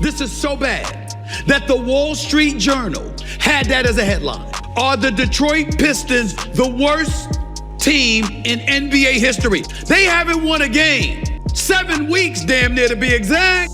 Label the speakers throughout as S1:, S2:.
S1: This is so bad that the Wall Street Journal had that as a headline. Are the Detroit Pistons the worst team in NBA history? They haven't won a game. 7 weeks, damn near to be exact.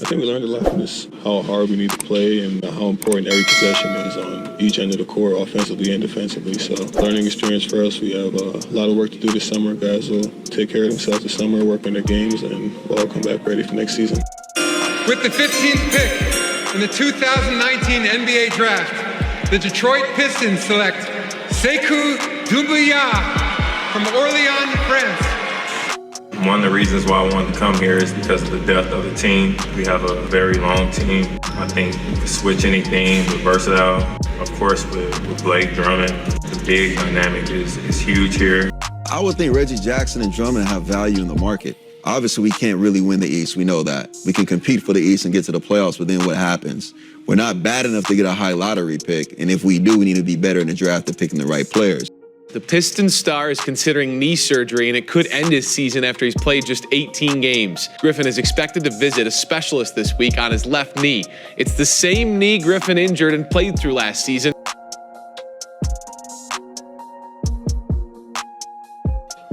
S2: I think we learned a lot from this, how hard we need to play and how important every possession is on each end of the court, offensively and defensively. So learning experience for us. We have a lot of work to do this summer. Guys will take care of themselves this summer, work on their games, and we'll all come back ready for next season.
S3: With the 15th pick in the 2019 NBA Draft, the Detroit Pistons select Sekou Doumbouya from Orléans, France.
S4: One of the reasons why I wanted to come here is because of the depth of the team. We have a very long team. I think we can switch anything, we're versatile. Of course, with Blake, Drummond, the big dynamic is huge here.
S5: I would think Reggie Jackson and Drummond have value in the market. Obviously, we can't really win the East. We know that. We can compete for the East and get to the playoffs, but then what happens? We're not bad enough to get a high lottery pick, and if we do, we need to be better in the draft at picking the right players.
S6: The Pistons star is considering knee surgery, and it could end his season after he's played just 18 games. Griffin is expected to visit a specialist this week on his left knee. It's the same knee Griffin injured and played through last season.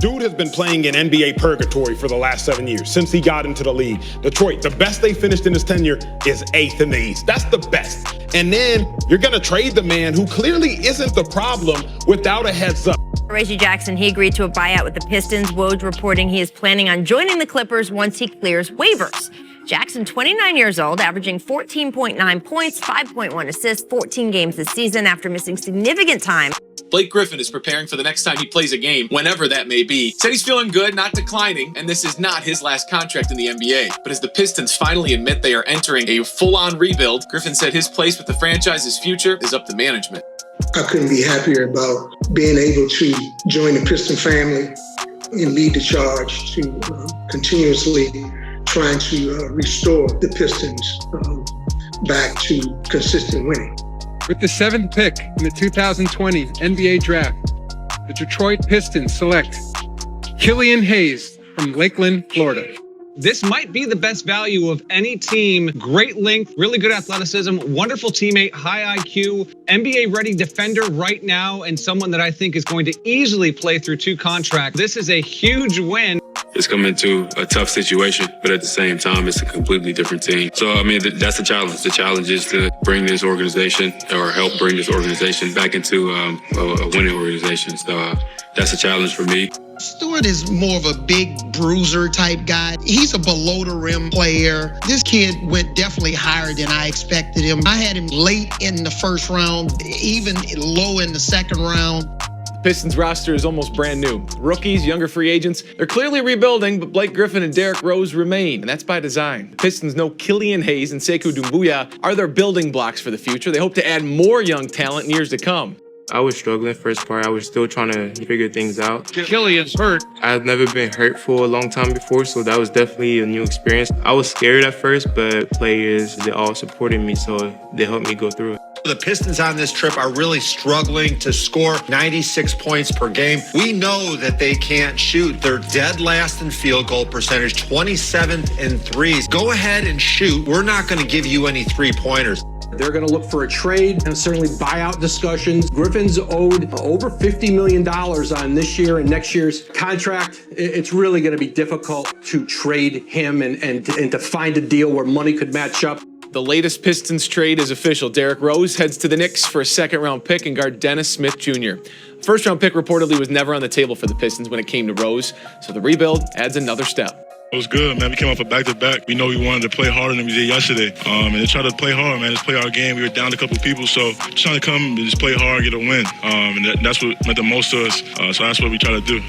S7: Dude has been playing in NBA purgatory for the last 7 years, since he got into the league. Detroit, the best they finished in his tenure is 8th in the East. That's the best. And then you're gonna trade the man who clearly isn't the problem without a heads up.
S8: Reggie Jackson, he agreed to a buyout with the Pistons. Woj reporting he is planning on joining the Clippers once he clears waivers. Jackson, 29 years old, averaging 14.9 points, 5.1 assists, 14 games this season after missing significant time.
S6: Blake Griffin is preparing for the next time he plays a game, whenever that may be. Said he's feeling good, not declining, and this is not his last contract in the NBA. But as the Pistons finally admit they are entering a full-on rebuild, Griffin said his place with the franchise's future is up to management.
S9: I couldn't be happier about being able to join the Piston family and lead the charge to continuously trying to restore the Pistons back to consistent winning.
S3: With the 7th pick in the 2020 NBA Draft, the Detroit Pistons select Killian Hayes from Lakeland, Florida.
S10: This might be the best value of any team. Great length, really good athleticism, wonderful teammate, high IQ, NBA-ready defender right now, and someone that I think is going to easily play through 2 contracts. This is a huge win.
S11: It's come into a tough situation, but at the same time, it's a completely different team. So, I mean, that's the challenge. The challenge is to bring this organization or help bring this organization back into a winning organization. So that's a challenge for me.
S12: Stewart is more of a big bruiser type guy. He's a below the rim player. This kid went definitely higher than I expected him. I had him late in the first round, even low in the second round.
S6: Pistons roster is almost brand new. Rookies, younger free agents, they're clearly rebuilding, but Blake Griffin and Derrick Rose remain, and that's by design. The Pistons know Killian Hayes and Sekou Doumbouya are their building blocks for the future. They hope to add more young talent in years to come.
S13: I was struggling first part. I was still trying to figure things out.
S3: Killian's hurt.
S13: I've never been hurt for a long time before, so that was definitely a new experience. I was scared at first, but players, they all supported me, so they helped me go through it.
S14: The Pistons on this trip are really struggling to score 96 points per game. We know that they can't shoot. They're dead last in field goal percentage, 27th in threes. Go ahead and shoot. We're not going to give you any three-pointers.
S15: They're going to look for a trade and certainly buyout discussions. Griffin's owed over $50 million on this year and next year's contract. It's really going to be difficult to trade him and to find a deal where money could match up.
S6: The latest Pistons trade is official. Derrick Rose heads to the Knicks for a second-round pick and guard Dennis Smith Jr. First-round pick reportedly was never on the table for the Pistons when it came to Rose, so the rebuild adds another step.
S2: It was good, man. We came off a back-to-back. We know we wanted to play harder than we did yesterday. And they tried to play hard, man. Just play our game. We were down a couple people, so just trying to come and just play hard, get a win. And that's what meant the most to us. So that's what we try to do.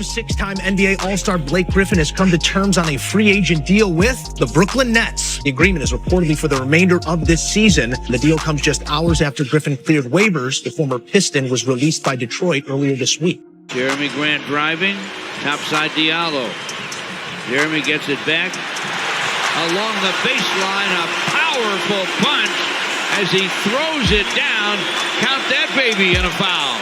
S16: Six-time NBA All-Star Blake Griffin has come to terms on a free agent deal with the Brooklyn Nets. The agreement is reportedly for the remainder of this season. The deal comes just hours after Griffin cleared waivers. The former Piston was released by Detroit earlier this week.
S17: Jeremy Grant driving, topside Diallo. Jeremy gets it back. Along the baseline, a powerful punch as he throws it down. Count that baby, and a foul.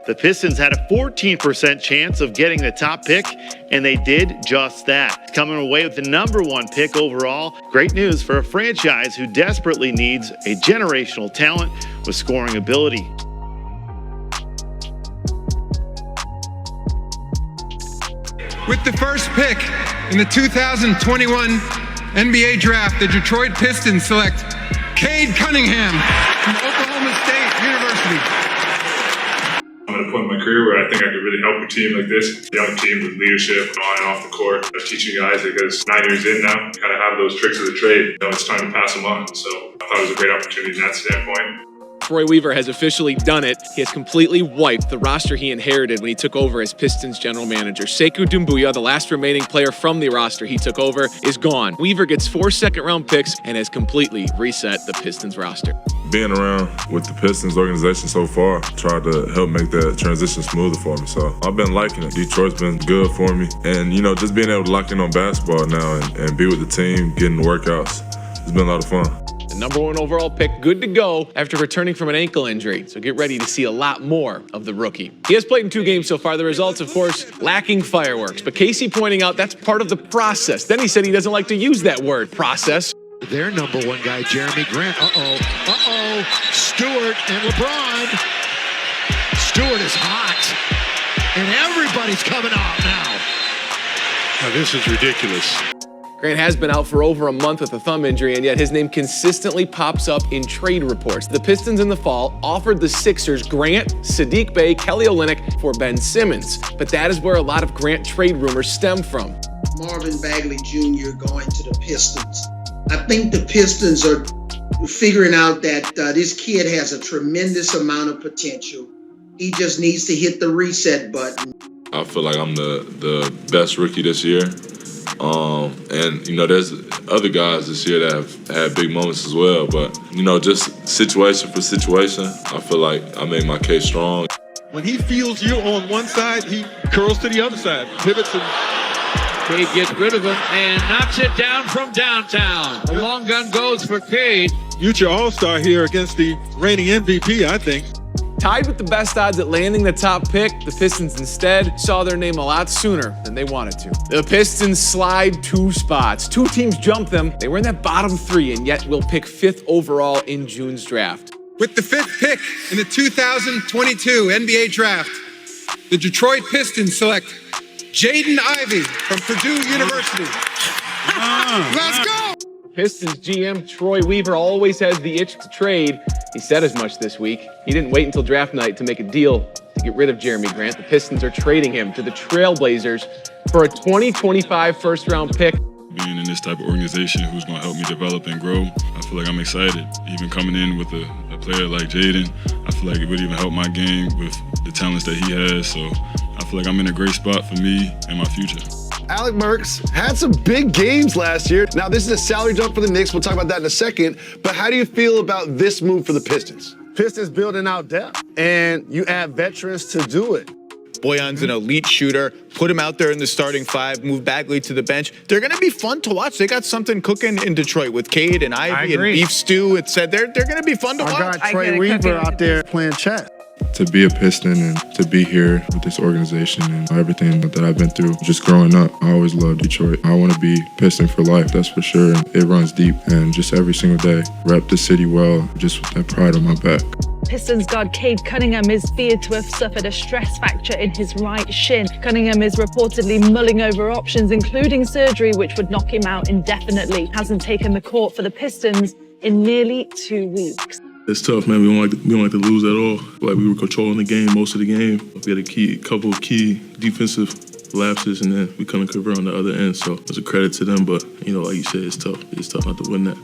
S18: The Pistons had a 14% chance of getting the top pick, and they did just that, coming away with the #1 pick overall. Great news for a franchise who desperately needs a generational talent with scoring ability.
S3: With the first pick in the 2021 NBA Draft, the Detroit Pistons select Cade Cunningham from Oklahoma State University.
S19: I'm at a point in my career where I think I could really help a team like this, a young team with leadership on and off the court. I'm teaching guys because 9 years in now, you kind of have those tricks of the trade. It's time to pass them on. So I thought it was a great opportunity in that standpoint.
S6: Troy Weaver has officially done it. He has completely wiped the roster he inherited when he took over as Pistons general manager. Sekou Doumbouya, the last remaining player from the roster he took over, is gone. Weaver gets 4 second-round picks and has completely reset the Pistons roster.
S20: Being around with the Pistons organization so far, tried to help make that transition smoother for me. So I've been liking it. Detroit's been good for me. And, just being able to lock in on basketball now and be with the team, getting workouts, it's been a lot of fun.
S6: The #1 overall pick, good to go after returning from an ankle injury. So get ready to see a lot more of the rookie. He has played in 2 games so far. The results, of course, lacking fireworks. But Casey pointing out that's part of the process. Then he said he doesn't like to use that word, process.
S21: Their #1 guy, Jeremy Grant. Stewart and LeBron. Stewart is hot. And everybody's coming off now.
S22: Now this is ridiculous.
S6: Grant has been out for over a month with a thumb injury, and yet his name consistently pops up in trade reports. The Pistons in the fall offered the Sixers Grant, Sadiq Bey, Kelly Olynyk for Ben Simmons. But that is where a lot of Grant trade rumors stem from.
S12: Marvin Bagley Jr. going to the Pistons. I think the Pistons are figuring out that this kid has a tremendous amount of potential. He just needs to hit the reset button.
S20: I feel like I'm the best rookie this year. And there's other guys this year that have had big moments as well. But, just situation for situation, I feel like I made my case strong.
S22: When he feels you on one side, he curls to the other side, pivots and...
S17: Cade gets rid of him and knocks it down from downtown. The long gun goes for Cade.
S22: Future All-Star here against the reigning MVP, I think.
S6: Tied with the best odds at landing the top pick, the Pistons instead saw their name a lot sooner than they wanted to. The Pistons slide 2 spots. 2 teams jumped them. They were in that bottom 3 and yet will pick 5th overall in June's draft.
S3: With the 5th pick in the 2022 NBA Draft, the Detroit Pistons select Jaden Ivey from Purdue University. Let's go!
S6: Pistons GM Troy Weaver always has the itch to trade. He said as much this week. He didn't wait until draft night to make a deal to get rid of Jeremy Grant. The Pistons are trading him to the Trailblazers for a 2025 first-round pick.
S20: Being in this type of organization who's going to help me develop and grow, I feel like I'm excited. Even coming in with a player like Jaden, I feel like it would even help my game with the talents that he has. So I feel like I'm in a great spot for me and my future.
S23: Alec Burks had some big games last year. Now, this is a salary jump for the Knicks. We'll talk about that in a second. But how do you feel about this move for the Pistons?
S24: Pistons building out depth, and you add veterans to do it.
S25: Bojan's an elite shooter. Put him out there in the starting 5. Move Bagley to the bench. They're going to be fun to watch. They got something cooking in Detroit with Cade and Ivy and Beef Stew. It said they're going to be fun to watch.
S24: I got Troy Weaver out there playing chess.
S20: To be a Piston and to be here with this organization and everything that I've been through, just growing up, I always loved Detroit. I want to be Piston for life, that's for sure. It runs deep, and just every single day, rep the city well, just with that pride on my back.
S26: Pistons guard Cade Cunningham is feared to have suffered a stress fracture in his right shin. Cunningham is reportedly mulling over options, including surgery, which would knock him out indefinitely. Hasn't taken the court for the Pistons in nearly 2 weeks.
S20: It's tough, man. We don't like to lose at all. Like, we were controlling the game most of the game. We had a couple of key defensive lapses, and then we couldn't convert on the other end. So it's a credit to them, but like you said, it's tough. It's tough not to win that.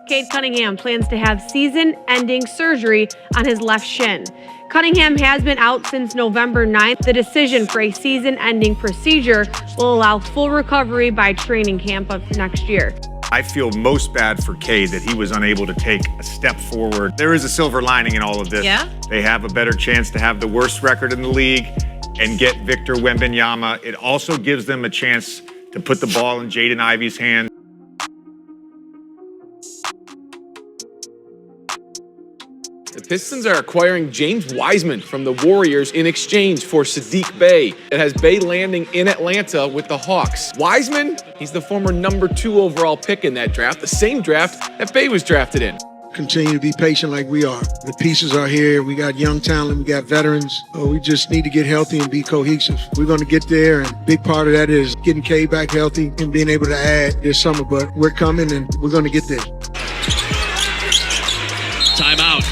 S27: Cade Cunningham plans to have season-ending surgery on his left shin. Cunningham has been out since November 9th. The decision for a season-ending procedure will allow full recovery by training camp of next year.
S28: I feel most bad for Cade that he was unable to take a step forward. There is a silver lining in all of this.
S27: Yeah?
S28: They have a better chance to have the worst record in the league and get Victor Wembanyama. It also gives them a chance to put the ball in Jaden Ivey's hand.
S1: The Pistons are acquiring James Wiseman from the Warriors in exchange for Saddiq Bey. It has Bey landing in Atlanta with the Hawks. Wiseman, he's the former #2 overall pick in that draft, the same draft that Bey was drafted in.
S4: Continue to be patient like we are. The pieces are here. We got young talent. We got veterans. We just need to get healthy and be cohesive. We're going to get there, and a big part of that is getting Cade back healthy and being able to add this summer. But we're coming, and we're going to get there.
S5: Timeout.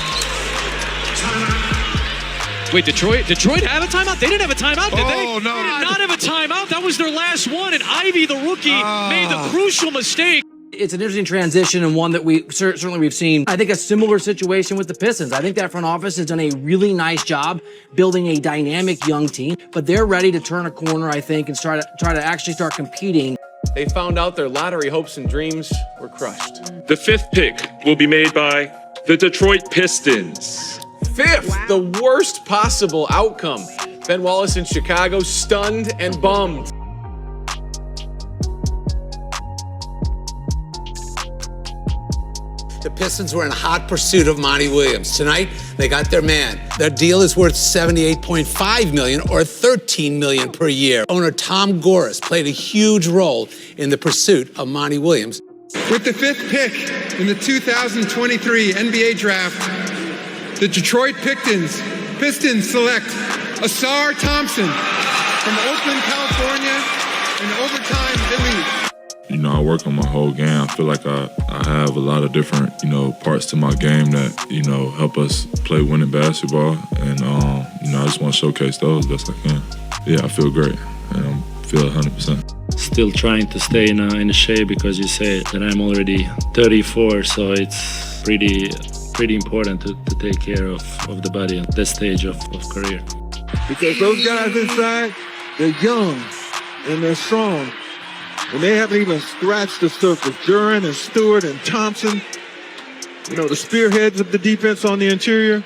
S5: Wait, Detroit had a timeout? They didn't have a timeout, did they?
S22: Oh, no.
S5: They did not have a timeout. That was their last one, and Ivy, the rookie, made the crucial mistake.
S7: It's an interesting transition and one that we've seen. I think a similar situation with the Pistons. I think that front office has done a really nice job building a dynamic young team, but they're ready to turn a corner, I think, and try to actually start competing.
S1: They found out their lottery hopes and dreams were crushed.
S8: The 5th pick will be made by the Detroit Pistons.
S1: 5th, the worst possible outcome. Ben Wallace in Chicago, stunned and bummed.
S9: The Pistons were in hot pursuit of Monty Williams. Tonight, they got their man. Their deal is worth $78.5 million or $13 million per year. Owner Tom Gores played a huge role in the pursuit of Monty Williams.
S3: With the 5th pick in the 2023 NBA Draft, the Detroit Pistons select Ausar Thompson from Oakland, California, an overtime elite.
S20: I work on my whole game. I feel like I have a lot of different, parts to my game that, help us play winning basketball. And, I just want to showcase those best I can. Yeah, I feel great. And I feel 100%.
S10: Still trying to stay in shape because you say that I'm already 34, so it's pretty important to take care of the body at this stage of career.
S22: Because those guys inside, they're young and they're strong. And they haven't even scratched the surface. Duran and Stewart and Thompson, the spearheads of the defense on the interior.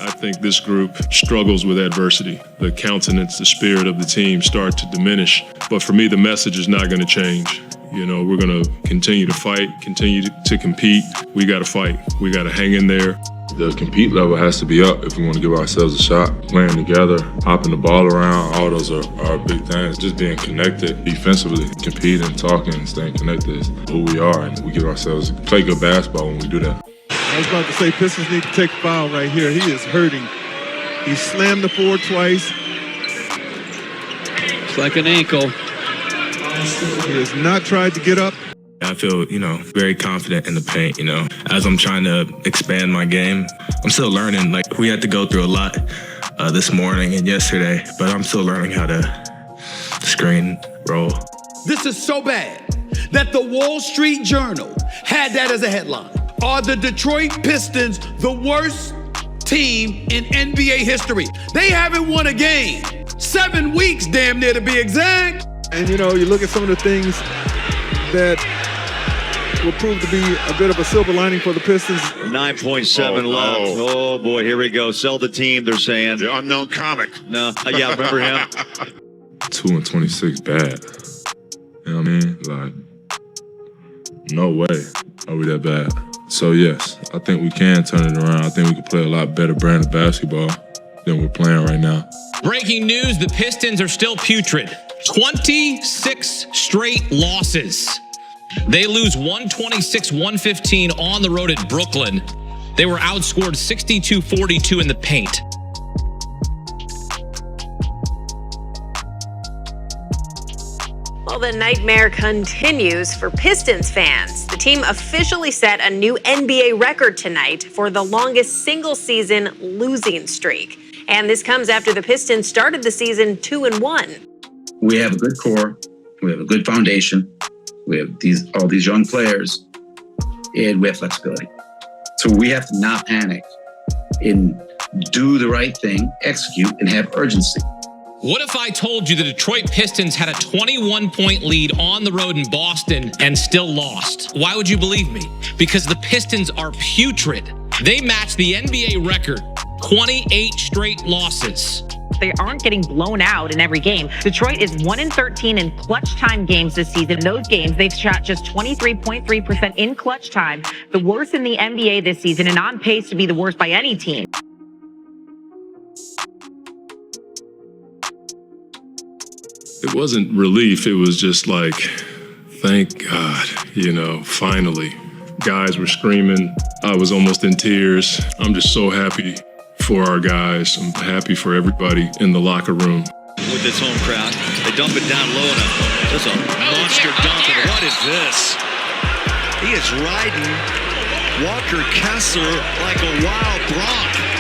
S2: I think this group struggles with adversity. The countenance, the spirit of the team start to diminish. But for me, the message is not going to change. We're going to continue to fight, continue to compete. We got to fight. We got to hang in there.
S20: The compete level has to be up if we want to give ourselves a shot. Playing together, hopping the ball around, all those are big things. Just being connected defensively, competing, talking, staying connected is who we are, and we give ourselves play good basketball when we do that.
S22: I was about to say, Pistons need to take a foul right here. He is hurting. He slammed the forward twice.
S5: It's like an ankle.
S22: He has not tried to get up.
S13: I feel, very confident in the paint, As I'm trying to expand my game, I'm still learning. Like, we had to go through a lot this morning and yesterday, but I'm still learning how to screen roll.
S11: This is so bad that the Wall Street Journal had that as a headline. Are the Detroit Pistons the worst team in NBA history? They haven't won a game. 7 weeks, damn near to be exact.
S22: And, you look at some of the things that will prove to be a bit of a silver lining for the Pistons.
S29: 9.7 left. Oh, boy, here we go. Sell the team, they're saying.
S19: The unknown comic.
S29: No, yeah, remember him?
S20: 2-26 bad. You know what I mean? Like, no way are we that bad. So, yes, I think we can turn it around. I think we can play a lot better brand of basketball than we're playing right now.
S30: Breaking news, the Pistons are still putrid. 26 straight losses. They lose 126-115 on the road at Brooklyn. They were outscored 62-42 in the paint.
S27: Well, the nightmare continues for Pistons fans. The team officially set a new NBA record tonight for the longest single-season losing streak. And this comes after the Pistons started the season 2-1.
S31: We have a good core. We have a good foundation. We have all these young players, and we have flexibility. So we have to not panic and do the right thing, execute, and have urgency.
S30: What if I told you the Detroit Pistons had a 21-point lead on the road in Boston and still lost? Why would you believe me? Because the Pistons are putrid. They matched the NBA record, 28 straight losses.
S6: They aren't getting blown out in every game. Detroit is 1-13 in clutch time games this season. In those games, they've shot just 23.3% in clutch time, the worst in the NBA this season, and on pace to be the worst by any team.
S20: It wasn't relief. It was just like, thank God, finally. Guys were screaming. I was almost in tears. I'm just so happy for our guys. I'm happy for everybody in the locker room.
S29: With this home crowd, they dump it down low enough. That's a monster dunk. And what is this? He is riding Walker Kessler like a wild bronc.